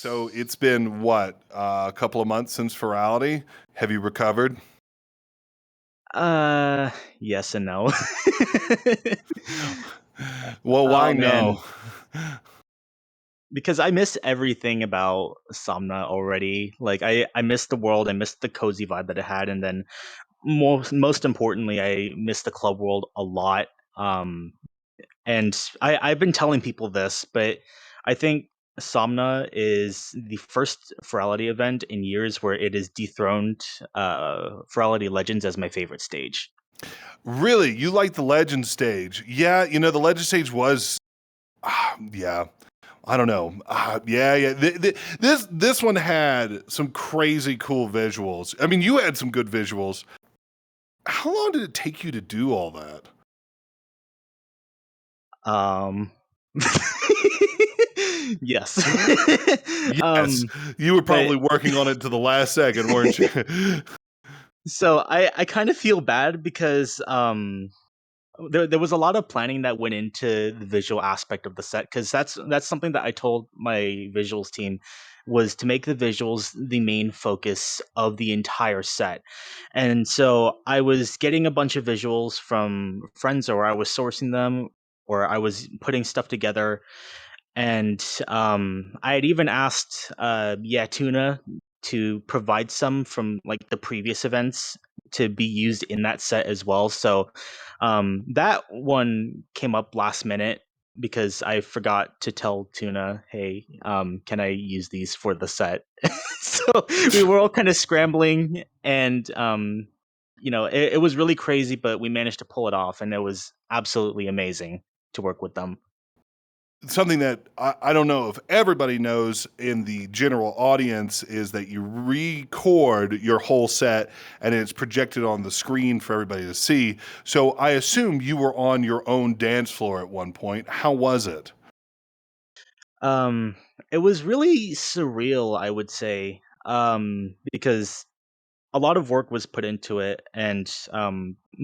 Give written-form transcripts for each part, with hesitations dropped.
So it's been what, a couple of months since Furality? Have you recovered? Uh, yes and no. Well, why Oh man, no? because I miss everything about Somna already. Like I miss the world, I miss the cozy vibe that it had, and then most importantly, I miss the club world a lot. Um, and I've been telling people this, but I think Somna is the first Furality event in years where it has dethroned Furality Legends as my favorite stage. Really, you like the Legend stage? Yeah, the Legend stage was, yeah. I don't know. Yeah. This one had some crazy cool visuals. I mean, you had some good visuals. How long did it take you to do all that? Um, yes. Yes, you were But probably working on it to the last second, weren't you? so I kind of feel bad because there was a lot of planning that went into the visual aspect of the set because that's something that I told my visuals team was to make the visuals the main focus of the entire set. And so I was getting a bunch of visuals from friends, or I was sourcing them, or I was putting stuff together. And I had even asked Tuna to provide some from like the previous events to be used in that set as well. So that one came up last minute because I forgot to tell Tuna, hey, can I use these for the set? So we were all kind of scrambling, and it was really crazy, but we managed to pull it off, and it was absolutely amazing to work with them. Something that I don't know if everybody knows in the general audience is that you record your whole set and it's projected on the screen for everybody to see. So I assume you were on your own dance floor at one point. How was it? Um, it was really surreal, I would say, because a lot of work was put into it, and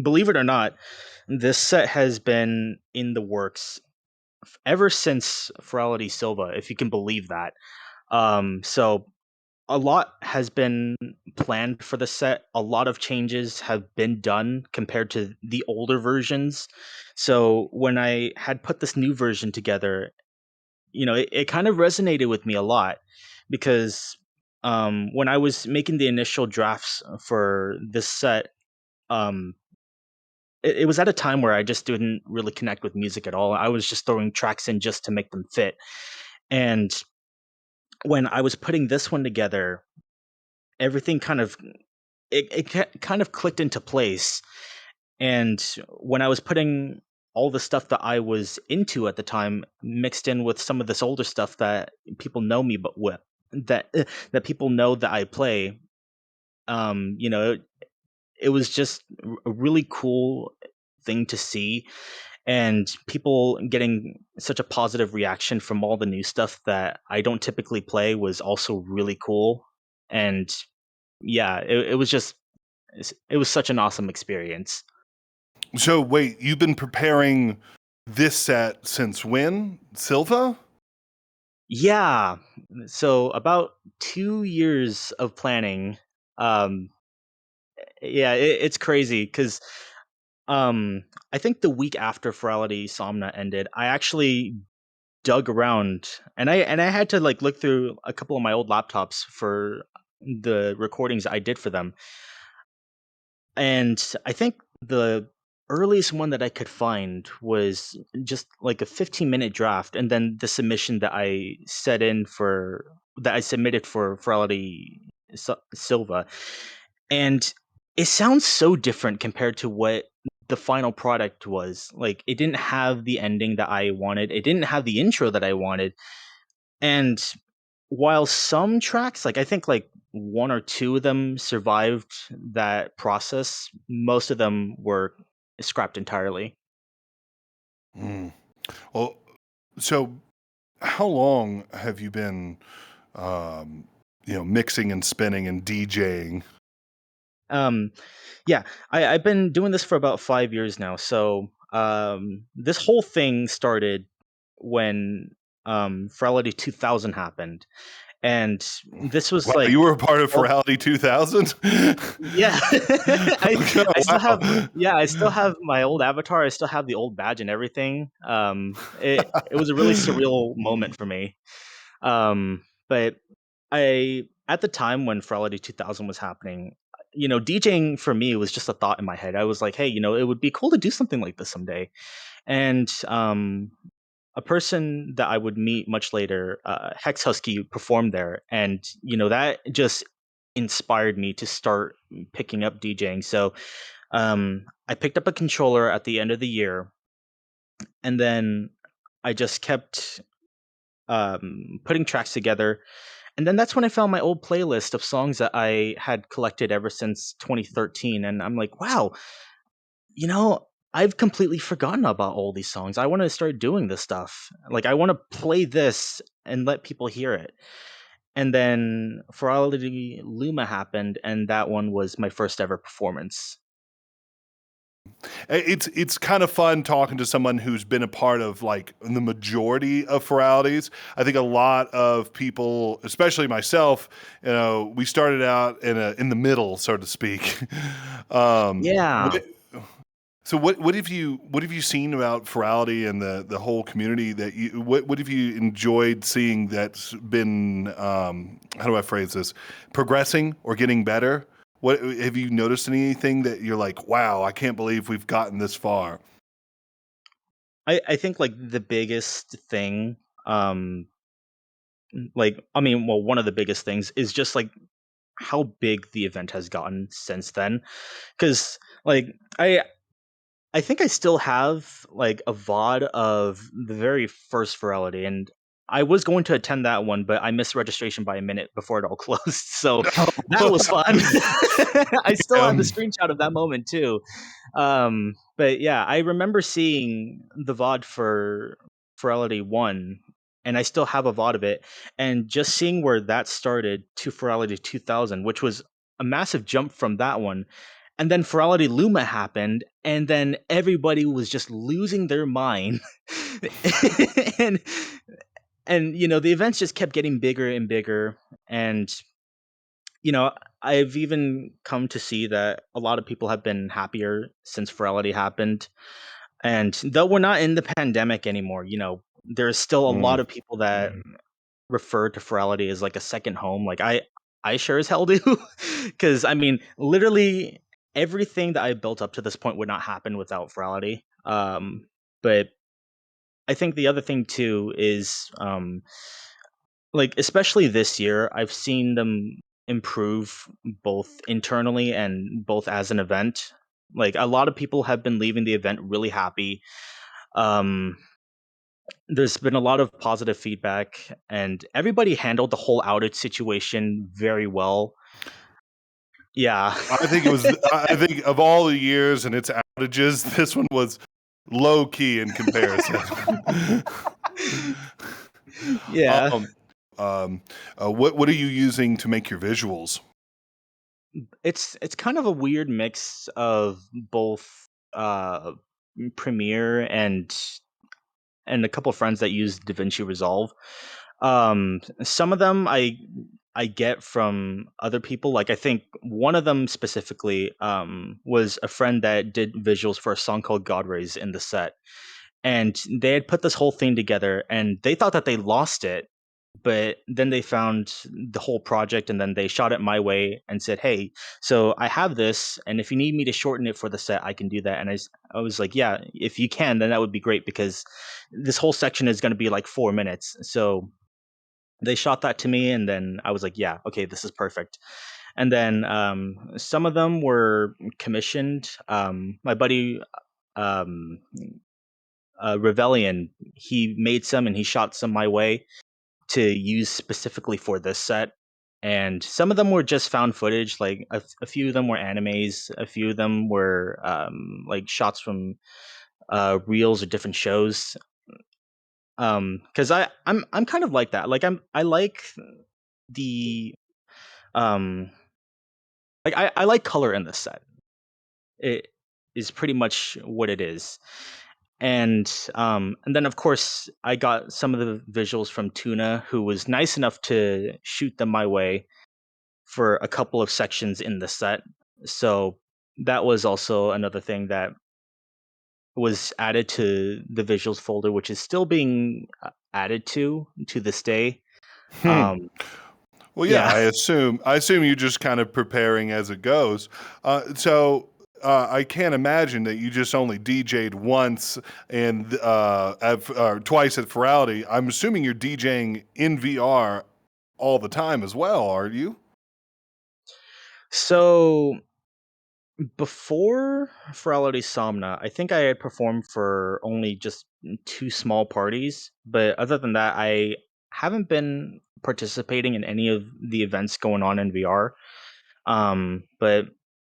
believe it or not, this set has been in the works ever since Furality Silva, if you can believe that. So a lot has been planned for the set. A lot of changes have been done compared to the older versions. So when I had put this new version together, it kind of resonated with me a lot because when I was making the initial drafts for this set, um, it was at a time where I just didn't really connect with music at all. I was just throwing tracks in just to make them fit. And when I was putting this one together, everything kind of clicked into place. And when I was putting all the stuff that I was into at the time mixed in with some of this older stuff that people know me but with that people know that I play, it was just a really cool thing to see, and people getting such a positive reaction from all the new stuff that I don't typically play was also really cool. And yeah, it was just it was such an awesome experience. So wait, you've been preparing this set since when? Silva? Yeah. So about 2 years of planning. Um, yeah, it's crazy because I think the week after Furality Somna ended, I actually dug around, and I had to like look through a couple of my old laptops for the recordings I did for them. And I think the earliest one that I could find was just like a 15-minute draft, and then the submission that I submitted for Furality Silva. And it sounds so different compared to what the final product was. Like it didn't have the ending that I wanted. It didn't have the intro that I wanted. And while some tracks, like I think like one or two of them survived that process, most of them were scrapped entirely. Mm. Well, so how long have you been, um, mixing and spinning and DJing? Um, yeah, I've been doing this for about 5 years now. So this whole thing started when Furality 2000 happened. And this was Wow, like you were a part of all Furality 2000? yeah. I Okay, I still have wow. yeah, I still have my old avatar, I still have the old badge and everything. It was a really surreal moment for me. But I at the time when Furality 2000 was happening, DJing for me was just a thought in my head. I was like, "Hey, it would be cool to do something like this someday." And a person that I would meet much later, Hex Husky, performed there, and that just inspired me to start picking up DJing. So I picked up a controller at the end of the year, and then I just kept putting tracks together. And then that's when I found my old playlist of songs that I had collected ever since 2013. And I'm like, wow, you know, I've completely forgotten about all these songs. I want to start doing this stuff. Like, I want to play this and let people hear it. And then Ferality Luma happened, and that one was my first ever performance. It's kind of fun talking to someone who's been a part of like the majority of Feralities. I think a lot of people, especially myself, we started out in the middle, so to speak. Yeah. So what have you seen about Ferality and the whole community that you what have you enjoyed seeing that's been how do I phrase this, progressing or getting better? What have you noticed anything that you're like, wow, I can't believe we've gotten this far? I think like the biggest thing, um, like, I mean, well, one of the biggest things is just like how big the event has gotten since then. Because, like, I I think I still have like a VOD of the very first Fidelity, and I was going to attend that one, but I missed registration by a minute before it all closed. So that was fun. I still have the Um, screenshot of that moment too. But yeah, I remember seeing the VOD for Fidelity 1, and I still have a VOD of it, and just seeing where that started to Fidelity 2000, which was a massive jump from that one. And then Ferality Luma happened, and then everybody was just losing their mind. and the events just kept getting bigger and bigger. And you know, I've even come to see that a lot of people have been happier since Ferality happened. And though we're not in the pandemic anymore, there's still a lot mm. of people that refer to Ferality as like a second home. Like I sure as hell do, because I mean, literally everything that I built up to this point would not happen without Ferality. But I think the other thing too is, like, especially this year, I've seen them improve both internally and both as an event. Like, a lot of people have been leaving the event really happy. Um, there's been a lot of positive feedback, and everybody handled the whole outage situation very well. Yeah. I think of all the years and its outages, this one was low key in comparison. Yeah. um, what are you using to make your visuals? It's kind of a weird mix of both Premiere and a couple friends that use DaVinci Resolve. Some of them I get from other people. Like, I think one of them specifically was a friend that did visuals for a song called God Rays in the set, and they had put this whole thing together, and they thought that they lost it, but then they found the whole project, and then they shot it my way and said, hey, so I have this, and if you need me to shorten it for the set, I can do that. And I was like, yeah, if you can, then that would be great, because this whole section is going to be like 4 minutes. So they shot that to me, and then I was like, yeah, okay, this is perfect. And then some of them were commissioned. My buddy, um, Rebellion, he made some and he shot some my way to use specifically for this set. And some of them were just found footage. Like a few of them were animes. A few of them were like shots from reels or different shows. Because I'm kind of like that. Like, I like the um I like color in this set. It is pretty much what it is. And then of course I got some of the visuals from Tuna, who was nice enough to shoot them my way for a couple of sections in the set. So that was also another thing that was added to the visuals folder, which is still being added to this day. Hmm. Um, Well, yeah, yeah. I assume you're just kind of preparing as it goes. So I can't imagine that you just only DJ'd once and twice at Furality. I'm assuming you're DJing in VR all the time as well, are you? So before Furality Somna, I think I had performed for only just two small parties, but other than that, I haven't been participating in any of the events going on in VR. But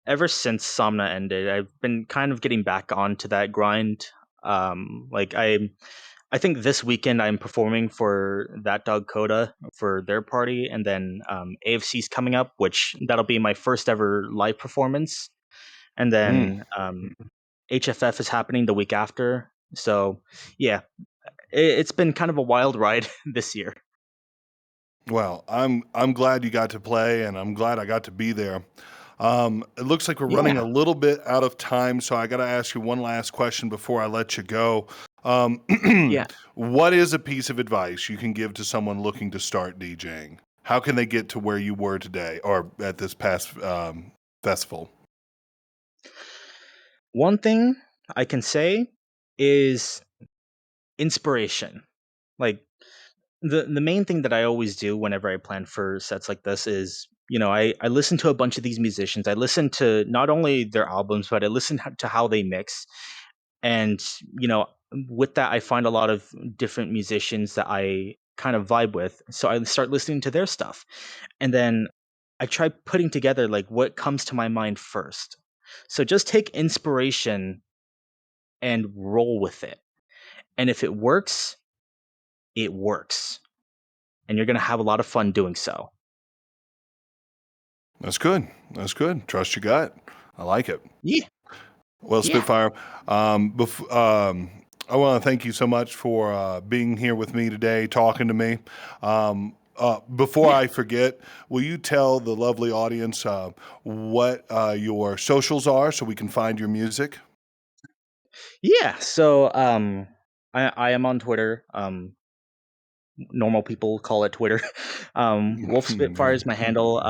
ever since Somna ended, I've been kind of getting back onto that grind. Like I think this weekend I'm performing for That Dog Coda for their party, and then AFC's coming up, which that'll be my first ever live performance. And Hmm. then HFF is happening the week after. So yeah, it's been kind of a wild ride this year. Well, I'm glad you got to play, and I'm glad I got to be there. It looks like we're running a Yeah, little bit out of time, so I got to ask you one last question before I let you go. Um, yeah. what is a piece of advice you can give to someone looking to start DJing? How can they get to where you were today or at this past festival? One thing I can say is inspiration. Like the main thing that I always do whenever I plan for sets like this is, I listen to a bunch of these musicians. I listen to not only their albums, but I listen to how they mix. And, you know, with that, I find a lot of different musicians that I kind of vibe with. So I start listening to their stuff. And then I try putting together like what comes to my mind first. So just take inspiration and roll with it. And if it works, it works. And you're going to have a lot of fun doing so. That's good. That's good. Trust your gut. I like it. Yeah. Well, Yeah. Spitfire, I want to thank you so much for being here with me today, talking to me. Before Yeah. I forget, will you tell the lovely audience what your socials are so we can find your music? Yeah. So I am on Twitter. Normal people call it Twitter. Wolf Spitfire is my handle.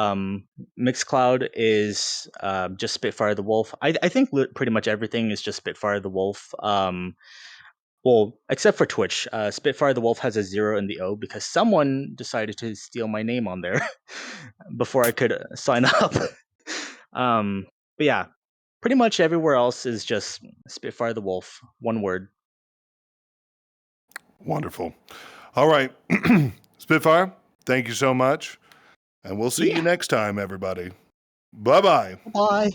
Mixcloud is just Spitfire the Wolf. I think pretty much everything is just Spitfire the Wolf. Well, except for Twitch. Spitfire the Wolf has a zero in the O because someone decided to steal my name on there before I could sign up. um, but yeah, pretty much everywhere else is just Spitfire the Wolf, one word. Wonderful. All right, Spitfire, thank you so much. And we'll see you Yeah. next time, everybody. Bye bye. Bye.